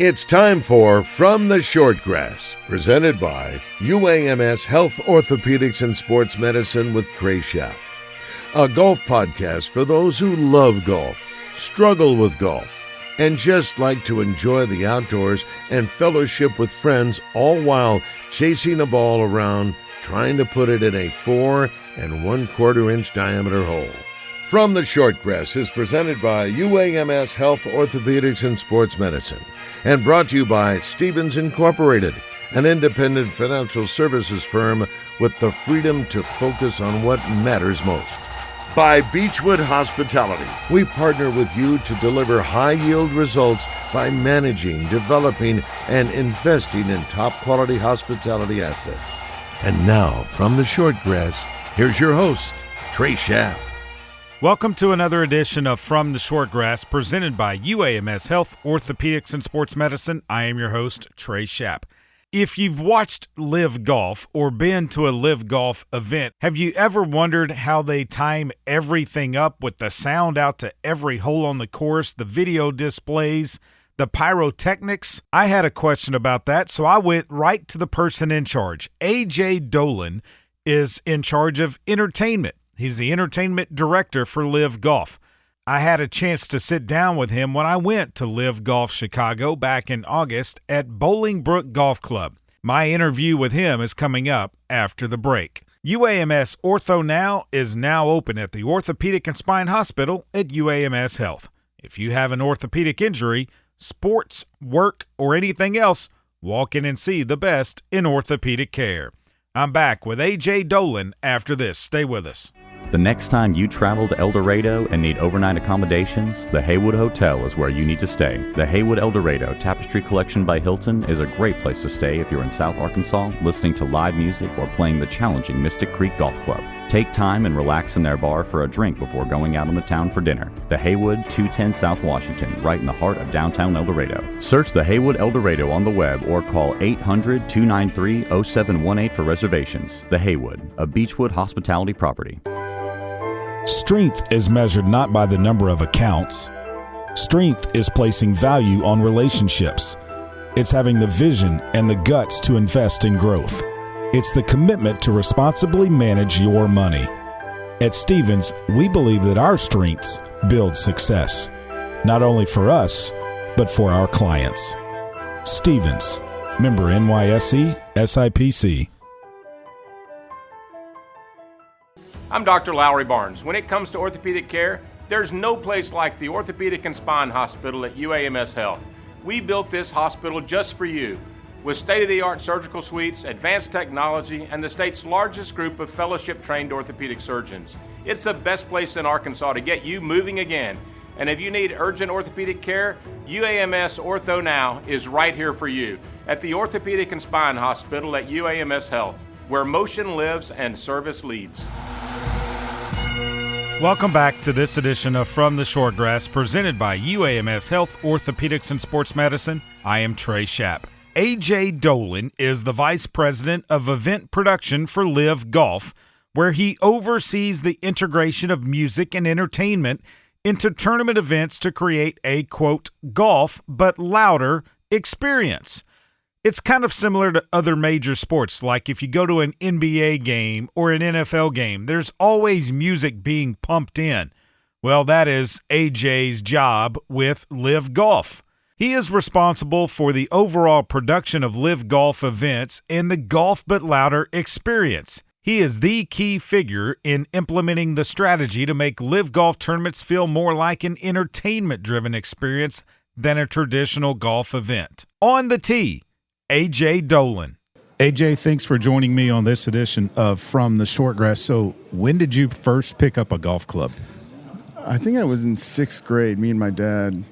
It's time for From the Shortgrass, presented by UAMS Health, Orthopedics, and Sports Medicine with Trey, a golf podcast for those who love golf, struggle with golf, and just like to enjoy the outdoors and fellowship with friends, all while chasing a ball around, trying to put it in a 4 1/4 inch diameter hole. From the Shortgrass is presented by UAMS Health, Orthopedics, and Sports Medicine, and brought to you by Stevens Incorporated, an independent financial services firm with the freedom to focus on what matters most. By Beechwood Hospitality, we partner with you to deliver high-yield results by managing, developing, and investing in top-quality hospitality assets. And now, from the Shortgrass, here's your host, Trey. Welcome to another edition of From the Shortgrass, presented by UAMS Health, Orthopedics, and Sports Medicine. I am your host, Trey. If you've watched LIV Golf or been to a LIV Golf event, have you ever wondered how they time everything up with the sound out to every hole on the course, the video displays, the pyrotechnics? I had a question about that, so I went right to the person in charge. AJ Dolan is in charge of entertainment. He's the entertainment director for LIV Golf. I had a chance to sit down with him when I went to LIV Golf Chicago back in August at Bolingbrook Golf Club. My interview with him is coming up after the break. UAMS Ortho Now is now open at the Orthopedic and Spine Hospital at UAMS Health. If you have an orthopedic injury, sports, work, or anything else, walk in and see the best in orthopedic care. I'm back with AJ Dolan after this. Stay with us. The next time you travel to El Dorado and need overnight accommodations, the Haywood Hotel is where you need to stay. The Haywood El Dorado Tapestry Collection by Hilton is a great place to stay if you're in South Arkansas listening to live music or playing the challenging Mystic Creek Golf Club. Take time and relax in their bar for a drink before going out on the town for dinner. The Haywood, 210 South Washington, right in the heart of downtown El Dorado. Search the Haywood El Dorado on the web or call 800-293-0718 for reservations. The Haywood, a Beechwood hospitality property. Strength is measured not by the number of accounts. Strength is placing value on relationships. It's having the vision and the guts to invest in growth. It's the commitment to responsibly manage your money. At Stevens, we believe that our strengths build success, not only for us, but for our clients. Stevens, member NYSE, SIPC. I'm Dr. Lowry Barnes. When it comes to orthopedic care, there's no place like the Orthopedic and Spine Hospital at UAMS Health. We built this hospital just for you, with state-of-the-art surgical suites, advanced technology, and the state's largest group of fellowship-trained orthopedic surgeons. It's the best place in Arkansas to get you moving again. And if you need urgent orthopedic care, UAMS Ortho Now is right here for you at the Orthopedic and Spine Hospital at UAMS Health, where motion lives and service leads. Welcome back to this edition of From the Shortgrass, presented by UAMS Health, Orthopedics, and Sports Medicine. I am Trey. AJ Dolan is the Vice President of Event Production for LIV Golf, where he oversees the integration of music and entertainment into tournament events to create a, quote, golf but louder experience. It's kind of similar to other major sports, like if you go to an NBA game or an NFL game, there's always music being pumped in. Well, that is AJ's job with LIV Golf. He is responsible for the overall production of LIV Golf events and the golf but louder experience. He is the key figure in implementing the strategy to make LIV Golf tournaments feel more like an entertainment-driven experience than a traditional golf event. On the tee, AJ Dolan. AJ, thanks for joining me on this edition of From the Shortgrass. So when did you first pick up a golf club? I think I was in 6th grade. Me and my dad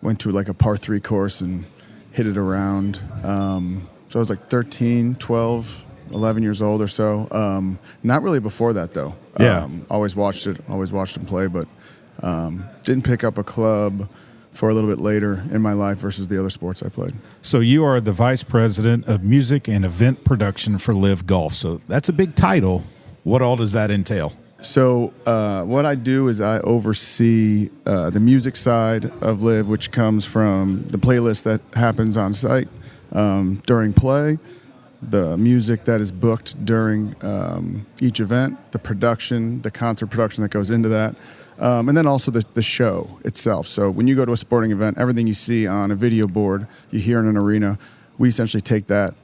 went to like a par 3 course and hit it around. So I was like 13, 12, 11 years old or so. Not really before that, though. Yeah. Always watched him play, but didn't pick up a club for a little bit later in my life versus the other sports I played. So you are the Vice President of Music and Event Production for LIV Golf. So that's a big title. What all does that entail? So what I do is I oversee the music side of LIV, which comes from the playlist that happens on site during play, the music that is booked during each event, the production, the concert production that goes into that, and then also the show itself. So when you go to a sporting event, everything you see on a video board, you hear in an arena, we essentially take that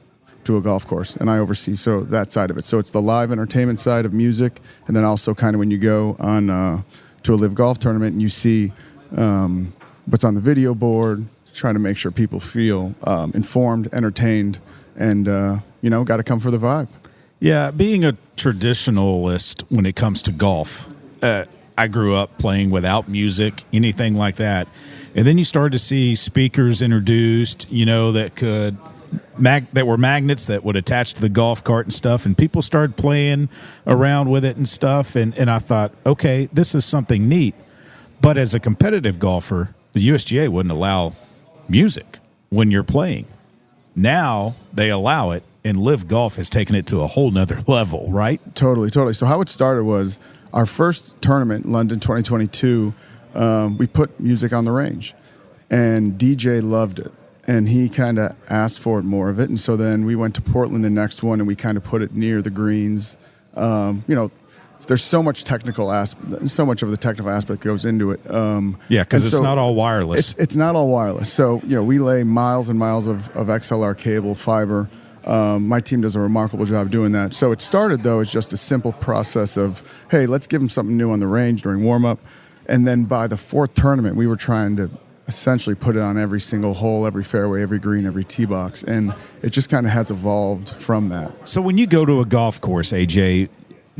to a golf course, and I oversee that side of it. So it's the live entertainment side of music, and then also kind of when you go on to a LIV Golf tournament and you see what's on the video board, trying to make sure people feel informed, entertained, and got to come for the vibe. Yeah, being a traditionalist when it comes to golf, I grew up playing without music, anything like that, and then you started to see speakers introduced, that could. That were magnets that would attach to the golf cart and stuff, and people started playing around with it and stuff, and I thought, okay, this is something neat. But as a competitive golfer, the USGA wouldn't allow music when you're playing. Now they allow it, and LIV Golf has taken it to a whole nother level, right? Totally. So how it started was our first tournament, London 2022, we put music on the range, and DJ loved it. And he kind of asked for more of it. And so then we went to Portland the next one, and we kind of put it near the greens. There's so much so much of the technical aspect goes into it. Because it's not all wireless. It's not all wireless. So, we lay miles and miles of XLR cable, fiber. My team does a remarkable job doing that. So it started, though, as just a simple process of, hey, let's give them something new on the range during warm-up. And then by the fourth tournament, we were trying to essentially put it on every single hole, every fairway, every green, every tee box, and it just kind of has evolved from that. So when you go to a golf course, AJ,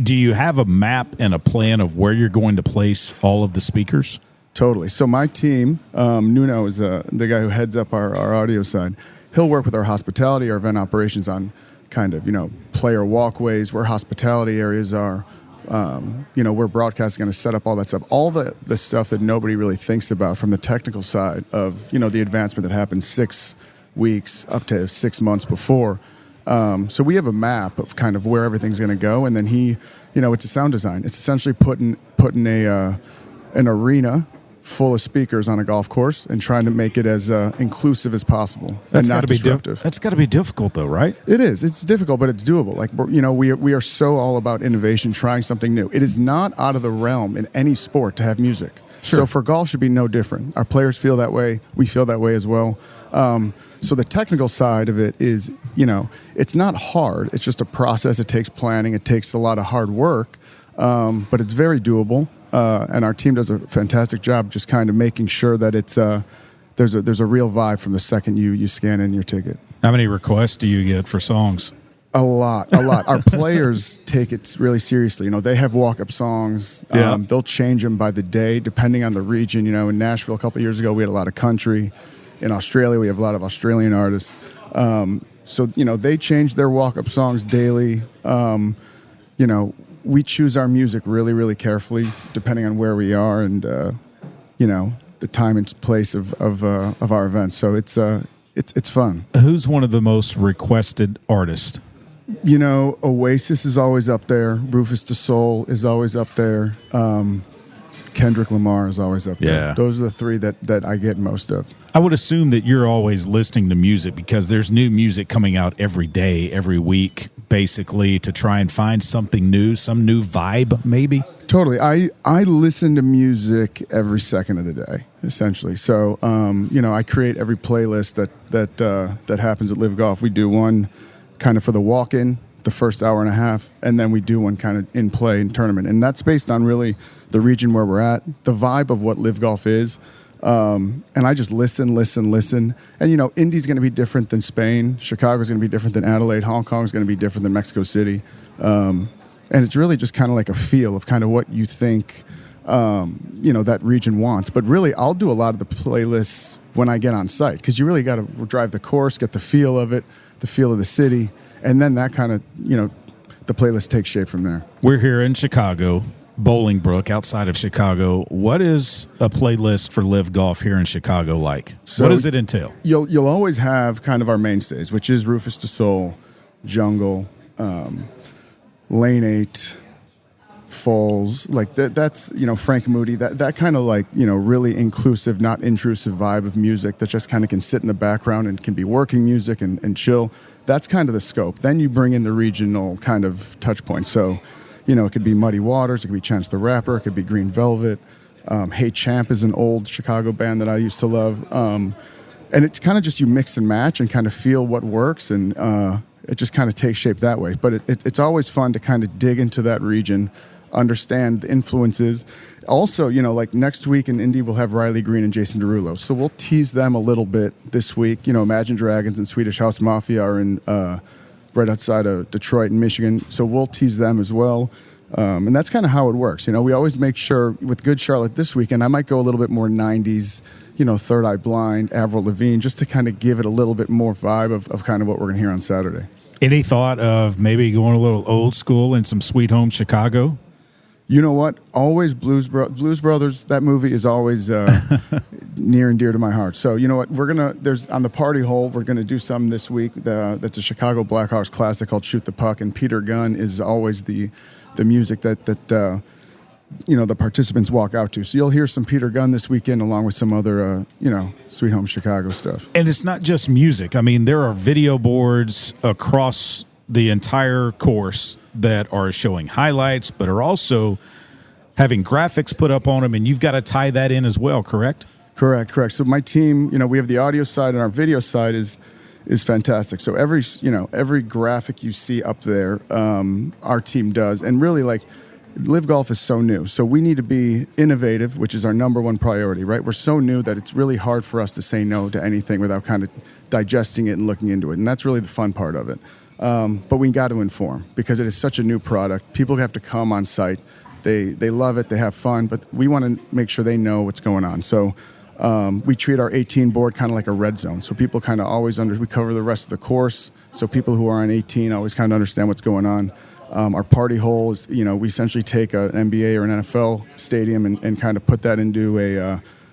do you have a map and a plan of where you're going to place all of the speakers? Totally. So my team, Nuno is the guy who heads up our audio side. He'll work with our hospitality, our event operations on kind of, player walkways, where hospitality areas are, where broadcast is going to set up all that stuff, all the stuff that nobody really thinks about from the technical side of, the advancement that happens 6 weeks up to 6 months before. So we have a map of kind of where everything's going to go. And then it's a sound design. It's essentially putting an arena full of speakers on a golf course and trying to make it as inclusive as possible and not disruptive. That's got to be difficult, though, right? It is. It's difficult, but it's doable. Like, we are so all about innovation, trying something new. It is not out of the realm in any sport to have music. Sure. So for golf should be no different. Our players feel that way. We feel that way as well. So the technical side of it is, it's not hard. It's just a process. It takes planning. It takes a lot of hard work, but it's very doable. And our team does a fantastic job just kind of making sure that it's there's a real vibe from the second you scan in your ticket. How many requests do you get for songs? A lot. Our players take it really seriously. They have walk-up songs. Yeah. They'll change them by the day, depending on the region. In Nashville a couple of years ago, we had a lot of country. In Australia, we have a lot of Australian artists. So they change their walk-up songs daily. We choose our music really, really carefully, depending on where we are and the time and place of our events. So it's fun. Who's one of the most requested artists? Oasis is always up there. Rufus Du Sol is always up there. Kendrick Lamar is always up there. Yeah. Those are the three that I get most of. I would assume that you're always listening to music because there's new music coming out every day, every week, basically, to try and find something new, some new vibe, maybe. Totally. I listen to music every second of the day, essentially. So, I create every playlist that happens at LIV Golf. We do one kind of for the walk-in, the first hour and a half, and then we do one kind of in play in tournament. And that's based on really the region where we're at, the vibe of what LIV Golf is. And I just listen. And, Indy's going to be different than Spain. Chicago's going to be different than Adelaide. Hong Kong's going to be different than Mexico City. And it's really just kind of like a feel of kind of what you think, that region wants. But really, I'll do a lot of the playlists when I get on site because you really got to drive the course, get the feel of it, the feel of the city. And then that kind of, the playlist takes shape from there. We're here in Chicago, Bolingbrook, outside of Chicago. What is a playlist for LIV Golf here in Chicago like? So what does it entail? You'll always have kind of our mainstays, which is Rufus Du Sol, Jungle, Lane 8, Foles, like that's Frank Moody, that kind of like really inclusive, not intrusive vibe of music that just kind of can sit in the background and can be working music and chill. That's kind of the scope. Then you bring in the regional kind of touch points. So it could be Muddy Waters, it could be Chance the Rapper, it could be Green Velvet. Hey Champ is an old Chicago band that I used to love. And it's kind of just you mix and match and kind of feel what works, and it just kind of takes shape that way. But it's always fun to kind of dig into that region, understand the influences. Also, like next week in Indy, we'll have Riley Green and Jason Derulo. So we'll tease them a little bit this week. Imagine Dragons and Swedish House Mafia are in right outside of Detroit and Michigan. So we'll tease them as well. And that's kind of how it works. We always make sure with Good Charlotte this weekend, I might go a little bit more 90s, Third Eye Blind, Avril Lavigne, just to kind of give it a little bit more vibe of kind of what we're going to hear on Saturday. Any thought of maybe going a little old school and some Sweet Home Chicago? You know what? Always Blues Brothers. That movie is always near and dear to my heart. So you know what? There's on the party hole. We're gonna do some this week. That's a Chicago Blackhawks classic called "Shoot the Puck," and Peter Gunn is always the music that the participants walk out to. So you'll hear some Peter Gunn this weekend, along with some other Sweet Home Chicago stuff. And it's not just music. I mean, there are video boards across the entire course that are showing highlights, but are also having graphics put up on them, and you've got to tie that in as well, correct? Correct. So my team, we have the audio side, and our video side is fantastic. So every graphic you see up there, our team does, and really like LIV Golf is so new, so we need to be innovative, which is our number one priority, right? We're so new that it's really hard for us to say no to anything without kind of digesting it and looking into it, and that's really the fun part of it. But we got to inform because it is such a new product. People have to come on site. They love it. They have fun, but we want to make sure they know what's going on. So we treat our 18 board kind of like a red zone. So people kind of always we cover the rest of the course. So people who are on 18 always kind of understand what's going on. Our party hole is, we essentially take an NBA or an NFL stadium and kind of put that into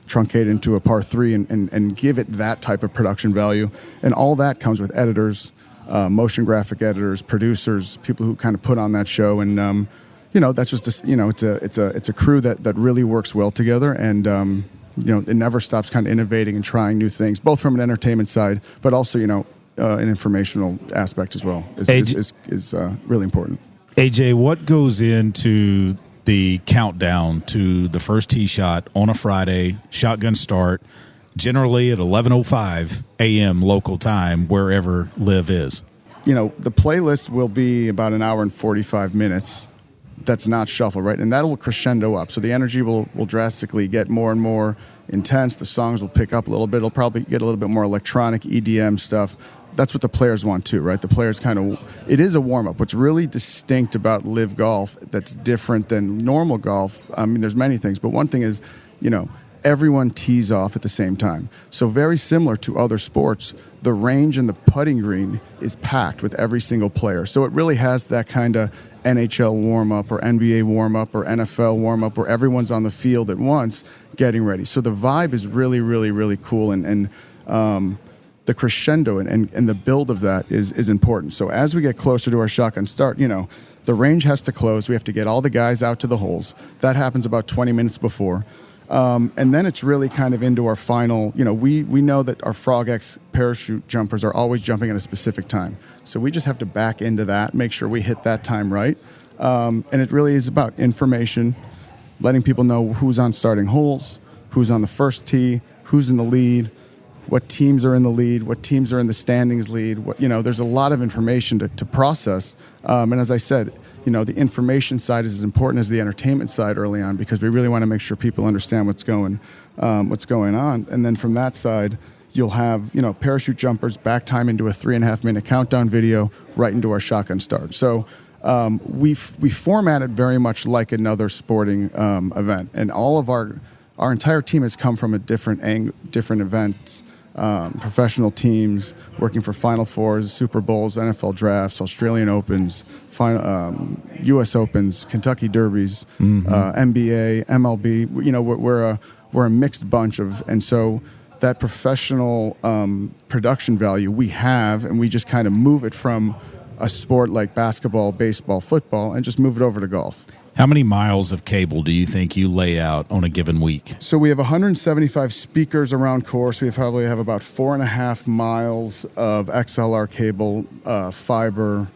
truncate into a par 3 and give it that type of production value. And all that comes with editors, motion graphic editors, producers, people who kind of put on that show, and that's just it's a crew that really works well together, and it never stops kind of innovating and trying new things, both from an entertainment side, but also an informational aspect as well is really important. AJ, what goes into the countdown to the first tee shot on a Friday, shotgun start, generally at 11:05 a.m. local time, wherever LIV is? The playlist will be about an hour and 45 minutes. That's not shuffle, right? And that'll crescendo up. So the energy will drastically get more and more intense. The songs will pick up a little bit. It'll probably get a little bit more electronic EDM stuff. That's what the players want too, right? The players it is a warm-up. What's really distinct about LIV Golf that's different than normal golf, I mean, there's many things, but one thing is, everyone tees off at the same time. So very similar to other sports, the range and the putting green is packed with every single player. So it really has that kind of NHL warm-up or NBA warm-up or NFL warm-up where everyone's on the field at once getting ready. So the vibe is really, really, really cool, and the crescendo and the build of that is important. So as we get closer to our shotgun start, the range has to close. We have to get all the guys out to the holes. That happens about 20 minutes before. And then it's really kind of into our final, we know that our Frog X parachute jumpers are always jumping at a specific time. So we just have to back into that, make sure we hit that time right. And it really is about information, letting people know who's on starting holes, who's on the first tee, who's in the lead, what teams are in the lead, what teams are in the standings lead. There's a lot of information to process. And as I said, the information side is as important as the entertainment side early on, because we really want to make sure people understand what's going on. And then from that side, you'll have parachute jumpers, back time into a 3.5 minute countdown video, right into our shotgun start. So we format it very much like another sporting event, and all of our entire team has come from a different event. Professional teams working for Final Fours, Super Bowls, NFL drafts, Australian Opens, U.S. Opens, Kentucky Derbies, NBA, MLB. We're a mixed bunch and so that professional production value we have, and we just kind of move it from a sport like basketball, baseball, football, and just move it over to golf. How many miles of cable do you think you lay out on a given week? So we have 175 speakers around course. We probably have about 4.5 miles of XLR cable, fiber,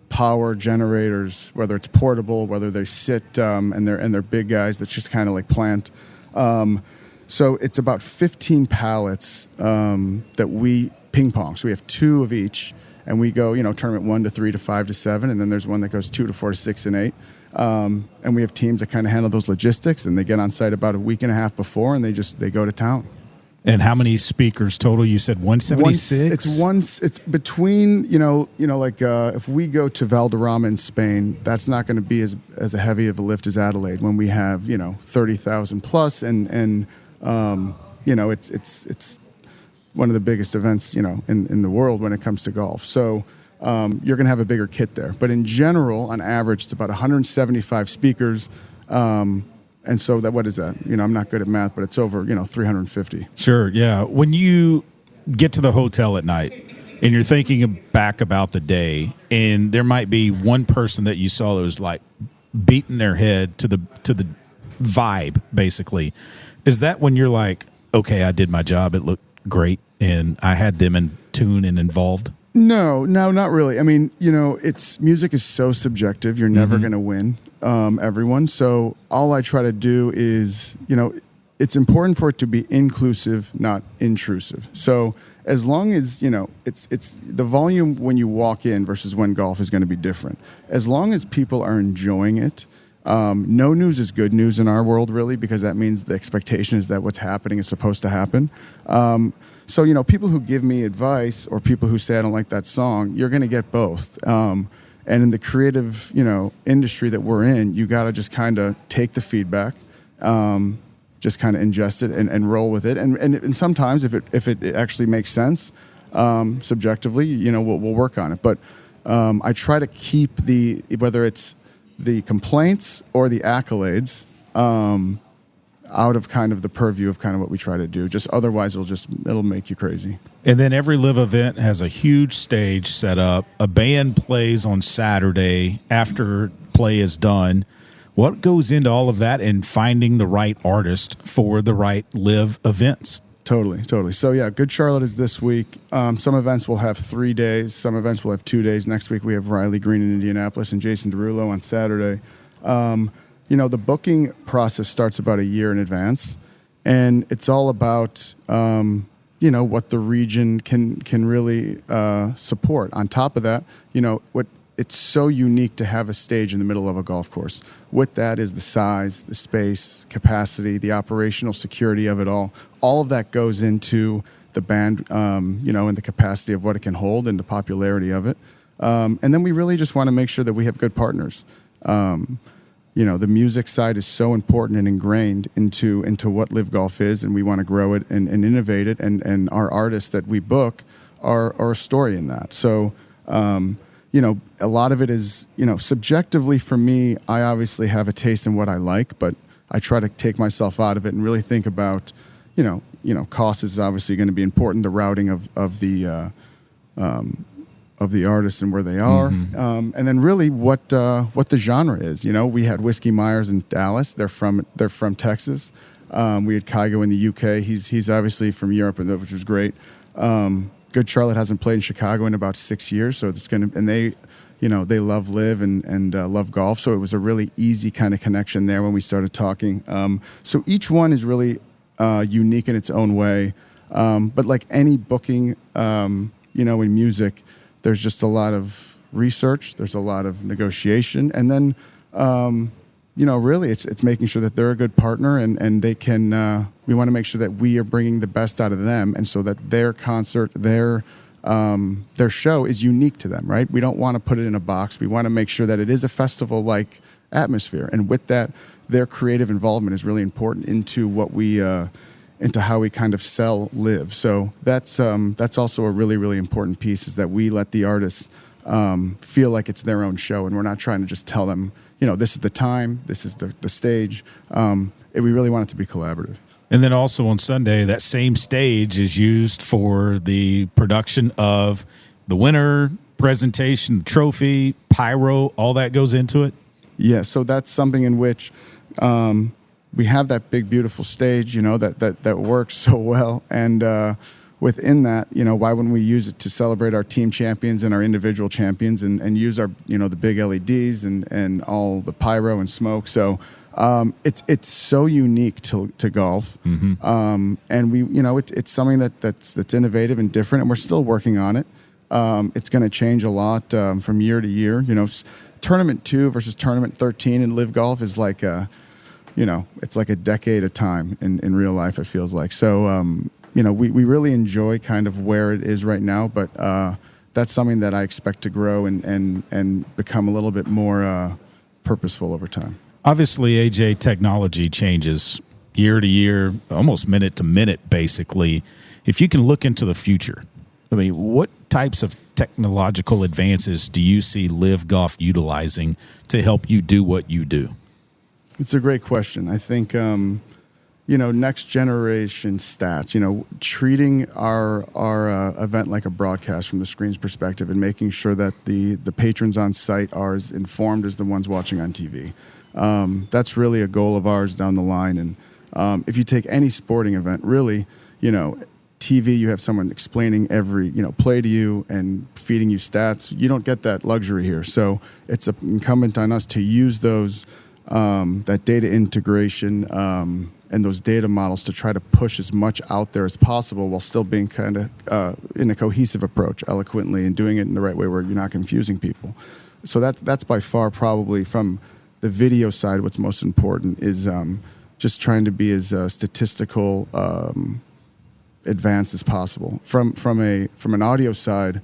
power generators, whether it's portable, whether they sit and they're big guys that's just kind of like plant. So it's about 15 pallets that we ping pong. So we have 2 of each. And we go, tournament 1 to 3 to 5 to 7, and then there's one that goes 2 to 4 to 6 and 8. And we have teams that kind of handle those logistics, and they get on site about a week and a half before, and they go to town. And how many speakers total? You said 176. It's between if we go to Valderrama in Spain, that's not going to be as a heavy of a lift as Adelaide when we have 30,000 plus, and it's one of the biggest events, in the world when it comes to golf. So you're going to have a bigger kit there. But in general, on average, it's about 175 speakers. And so what is that? I'm not good at math, but it's over, 350. Sure, yeah. When you get to the hotel at night and you're thinking back about the day, and there might be one person that you saw that was like beating their head to the vibe, basically. Is that when you're like, okay, I did my job, it looked great, and I had them in tune and involved? No, not really. I mean, music is so subjective. You're never going to win everyone. So all I try to do is, it's important for it to be inclusive, not intrusive. So as long as, it's the volume when you walk in versus when golf is going to be different. As long as people are enjoying it, no news is good news in our world, really, because that means the expectation is that what's happening is supposed to happen. So, people who give me advice or people who say I don't like that song, you're going to get both. And in the creative, industry that we're in, you got to just kind of take the feedback, just kind of ingest it and roll with it. And sometimes if it actually makes sense, subjectively, we'll work on it. But I try to keep whether it's the complaints or the accolades out of kind of the purview of kind of what we try to do. Just otherwise, it'll make you crazy. And then every LIV event has a huge stage set up. A band plays on Saturday after play is done. What goes into all of that and finding the right artist for the right LIV events? Totally. So, yeah, Good Charlotte is this week. Some events will have 3 days. Some events will have 2 days. Next week we have Riley Green in Indianapolis and Jason Derulo on Saturday. The booking process starts about a year in advance, and it's all about, what the region can really support. On top of that, it's so unique to have a stage in the middle of a golf course. With that is the size, the space, capacity, the operational security of it all. All of that goes into the band, and the capacity of what it can hold and the popularity of it. And then we really just want to make sure that we have good partners. The music side is so important and ingrained into what LIV Golf is, and we want to grow it and innovate it. And our artists that we book are a story in that. So, a lot of it is, subjectively for me, I obviously have a taste in what I like, but I try to take myself out of it and really think about, cost is obviously going to be important, the routing of the artists and where they are, and then really what the genre is. We had Whiskey Myers in Dallas. They're from Texas. We had Kygo in the UK. He's obviously from Europe, which was great. Good Charlotte hasn't played in Chicago in about 6 years, so it's going to, and they love LIV and love golf, so it was a really easy kind of connection there when we started talking. So each one is really unique in its own way, but like any booking, in music, there's just a lot of research, there's a lot of negotiation, and then really it's making sure that they're a good partner and they can. We want to make sure that we are bringing the best out of them, and so that their concert, their show is unique to them. Right? We don't want to put it in a box. We want to make sure that it is a festival-like atmosphere, and with that, their creative involvement is really important into what we. Into how we kind of sell LIV. So that's also a really, really important piece, is that we let the artists feel like it's their own show, and we're not trying to just tell them, this is the time, this is the stage. We really want it to be collaborative. And then also on Sunday, that same stage is used for the production of the winner, presentation, trophy, pyro, all that goes into it? Yeah, so that's something in which we have that big, beautiful stage, that works so well. And within that, why wouldn't we use it to celebrate our team champions and our individual champions and use our, the big LEDs and all the pyro and smoke. So it's so unique to golf. Mm-hmm. And we, it's something that's innovative and different, and we're still working on it. It's going to change a lot from year to year. Tournament 2 versus Tournament 13 in LIV Golf is like it's like a decade of time in real life, it feels like. So, we really enjoy kind of where it is right now, but that's something that I expect to grow and become a little bit more purposeful over time. Obviously, AJ, technology changes year to year, almost minute to minute, basically. If you can look into the future, I mean, what types of technological advances do you see LIV Golf utilizing to help you do what you do? It's a great question. I think, next generation stats, treating our event like a broadcast from the screen's perspective and making sure that the patrons on site are as informed as the ones watching on TV. That's really a goal of ours down the line. And if you take any sporting event, really, TV, you have someone explaining every, play to you and feeding you stats. You don't get that luxury here. So it's incumbent on us to use those, that data integration and those data models to try to push as much out there as possible while still being kind of in a cohesive approach, eloquently, and doing it in the right way where you're not confusing people. So that's by far probably from the video side what's most important is just trying to be as statistical advanced as possible. From an audio side,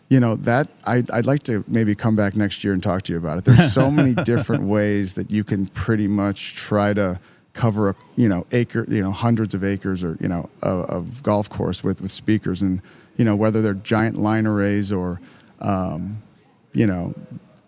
that I'd like to maybe come back next year and talk to you about it. There's so many different ways that you can pretty much try to cover hundreds of acres or of golf course with speakers, and whether they're giant line arrays or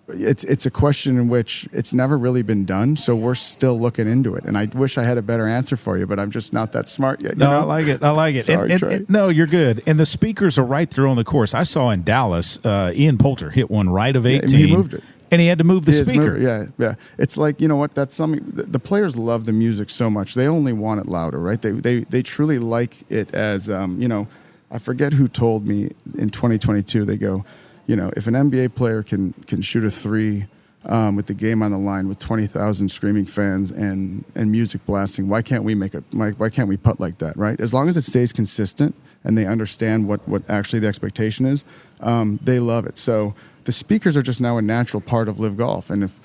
it's a question in which it's never really been done, so we're still looking into it. And I wish I had a better answer for you, but I'm just not that smart yet. I like it. Sorry, Trey. No, you're good. And the speakers are right through on the course. I saw in Dallas, Ian Poulter hit one right of 18. Yeah, he moved it. And he had to move the speaker. Yeah. It's like, that's something, the players love the music so much. They only want it louder, right? They truly like it as, I forget who told me in 2022, they go, if an NBA player can shoot a three with the game on the line with 20,000 screaming fans and music blasting, why can't we putt like that, right? As long as it stays consistent and they understand what actually the expectation is, they love it. So the speakers are just now a natural part of LIV Golf. And if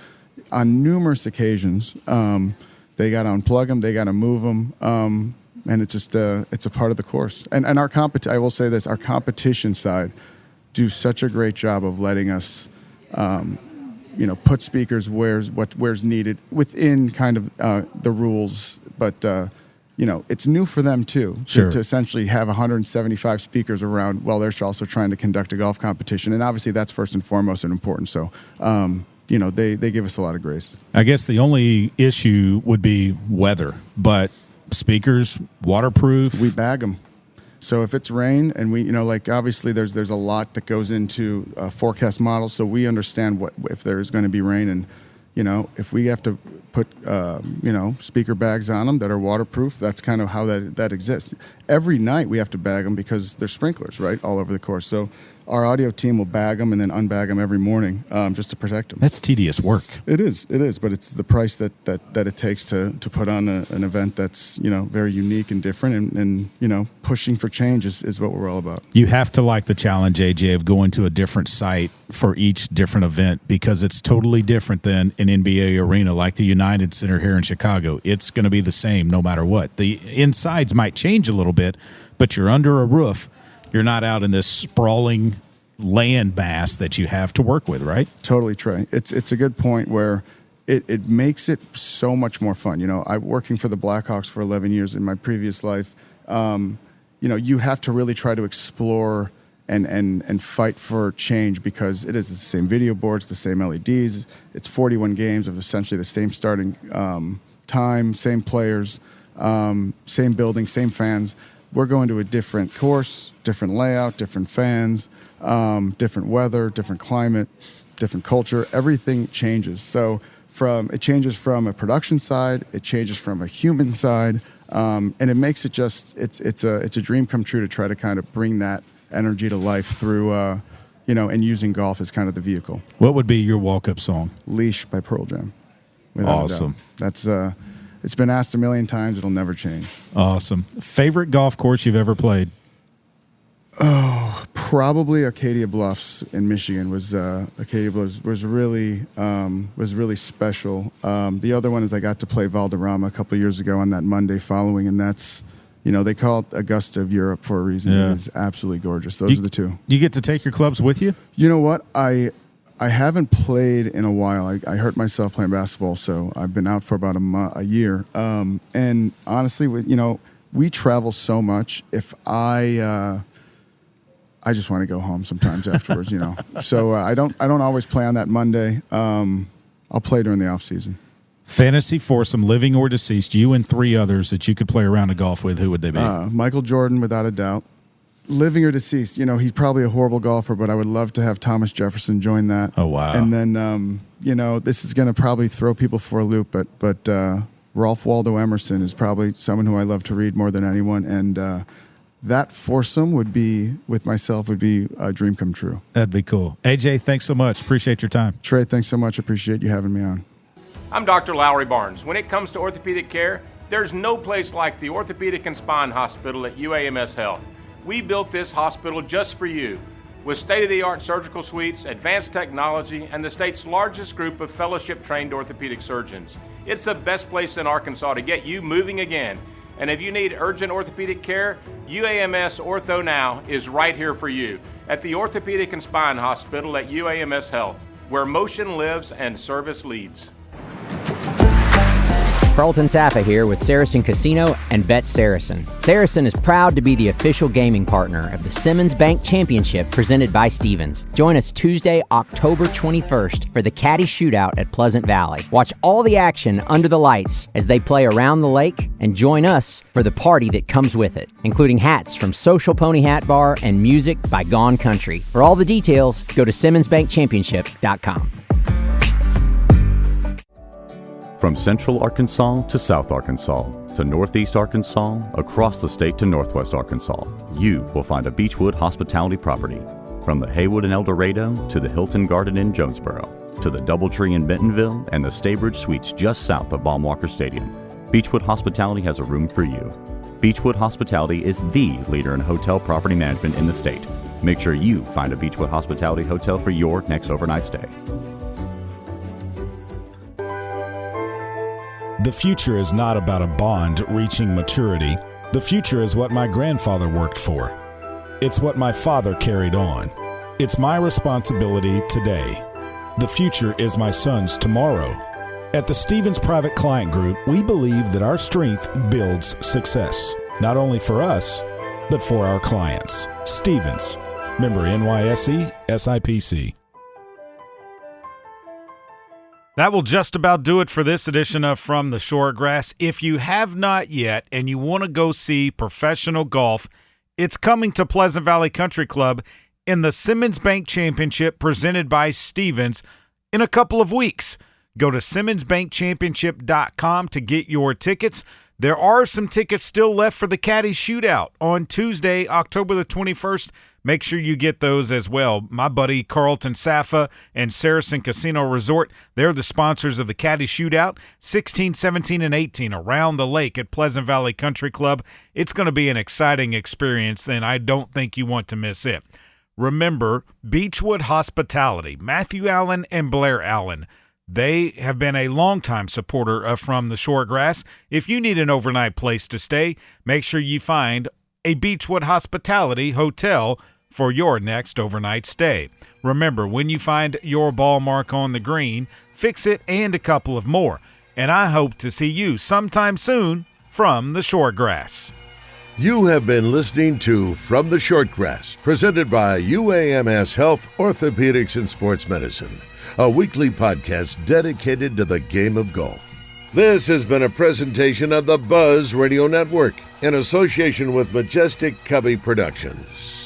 on numerous occasions they got to unplug them, they got to move them, and it's just it's a part of the course. And our I will say this, our competition side do such a great job of letting us, put speakers where's needed within kind of the rules. But, it's new for them, too, sure, to essentially have 175 speakers around while they're also trying to conduct a golf competition. And obviously that's first and foremost and important. So, they give us a lot of grace. I guess the only issue would be weather, but speakers, waterproof. We bag them. So if it's rain and we, obviously there's a lot that goes into forecast models, so we understand what if there's going to be rain, and if we have to put speaker bags on them that are waterproof, that's kind of how that exists. Every night we have to bag them because there's sprinklers right all over the course. So our audio team will bag them and then unbag them every morning just to protect them. That's tedious work. It is, but it's the price that it takes to put on an event that's very unique and different, and pushing for change is what we're all about. You have to like the challenge, AJ, of going to a different site for each different event, because it's totally different than an NBA arena like the United Center here in Chicago. It's going to be the same no matter what. The insides might change a little bit, but you're under a roof. You're not out in this sprawling land mass that you have to work with, right? Totally, Trey. It's a good point where it makes it so much more fun. I'm working for the Blackhawks for 11 years in my previous life. You have to really try to explore and fight for change, because it is the same video boards, the same LEDs. It's 41 games of essentially the same starting time, same players, same building, same fans. We're going to a different course, different layout, different fans, different weather, different climate, different culture. Everything changes. So it changes from a production side, it changes from a human side, and it makes it it's a dream come true to try to kind of bring that energy to life through, and using golf as kind of the vehicle. What would be your walk-up song? Leash by Pearl Jam. Awesome. That's it's been asked a million times. It'll never change. Awesome. Favorite golf course you've ever played? Oh, probably Arcadia Bluffs in Michigan Arcadia Bluffs was really special. The other one is I got to play Valderrama a couple of years ago on that Monday following, and that's, they call it Augusta of Europe for a reason. Yeah. It is absolutely gorgeous. Those are the two. You get to take your clubs with you? You know what? I haven't played in a while. I hurt myself playing basketball, so I've been out for about a year. And honestly, we travel so much. If I just want to go home sometimes afterwards, So I don't always play on that Monday. I'll play during the off season. Fantasy foursome, living or deceased, you and 3 others that you could play around a golf with. Who would they be? Michael Jordan, without a doubt. Living or deceased, he's probably a horrible golfer, but I would love to have Thomas Jefferson join that. Oh, wow. And then, this is going to probably throw people for a loop, but Ralph Waldo Emerson is probably someone who I love to read more than anyone, and that foursome would be a dream come true. That'd be cool. AJ, thanks so much. Appreciate your time. Trey, thanks so much. Appreciate you having me on. I'm Dr. Lowry Barnes. When it comes to orthopedic care, there's no place like the Orthopedic and Spine Hospital at UAMS Health. We built this hospital just for you, with state-of-the-art surgical suites, advanced technology, and the state's largest group of fellowship-trained orthopedic surgeons. It's the best place in Arkansas to get you moving again. And if you need urgent orthopedic care, UAMS Ortho Now is right here for you at the Orthopedic and Spine Hospital at UAMS Health, where motion lives and service leads. Carlton Saffa here with Saracen Casino and Bet Saracen. Saracen is proud to be the official gaming partner of the Simmons Bank Championship presented by Stephens. Join us Tuesday, October 21st for the Caddy Shootout at Pleasant Valley. Watch all the action under the lights as they play around the lake, and join us for the party that comes with it, including hats from Social Pony Hat Bar and music by Gone Country. For all the details, go to SimmonsBankChampionship.com. From Central Arkansas to South Arkansas to Northeast Arkansas, across the state to Northwest Arkansas, you will find a Beechwood hospitality property. From the Haywood in El Dorado to the Hilton Garden in Jonesboro to the Doubletree in Bentonville and the Staybridge Suites just south of Baumwalker Stadium, Beechwood Hospitality has a room for you. Beechwood Hospitality is the leader in hotel property management in the state. Make sure you find a Beechwood Hospitality hotel for your next overnight stay. The future is not about a bond reaching maturity. The future is what my grandfather worked for. It's what my father carried on. It's my responsibility today. The future is my son's tomorrow. At the Stephens Private Client Group, we believe that our strength builds success, not only for us, but for our clients. Stephens, member NYSE, SIPC. That will just about do it for this edition of From the Shortgrass. If you have not yet and you want to go see professional golf, it's coming to Pleasant Valley Country Club in the Simmons Bank Championship presented by Stephens in a couple of weeks. Go to SimmonsBankChampionship.com to get your tickets. There are some tickets still left for the Caddy Shootout on Tuesday, October the 21st. Make sure you get those as well. My buddy Carlton Saffa and Saracen Casino Resort, they're the sponsors of the Caddy Shootout, 16, 17, and 18 around the lake at Pleasant Valley Country Club. It's going to be an exciting experience, and I don't think you want to miss it. Remember, Beechwood Hospitality, Matthew Allen and Blair Allen, they have been a longtime supporter of From the Shortgrass. If you need an overnight place to stay, make sure you find a Beechwood Hospitality hotel for your next overnight stay. Remember, when you find your ball mark on the green, fix it and a couple of more. And I hope to see you sometime soon from the Shortgrass. You have been listening to From the Shortgrass, presented by UAMS Health, Orthopedics, and Sports Medicine, a weekly podcast dedicated to the game of golf. This has been a presentation of the Buzz Radio Network in association with Majestic Cubby Productions.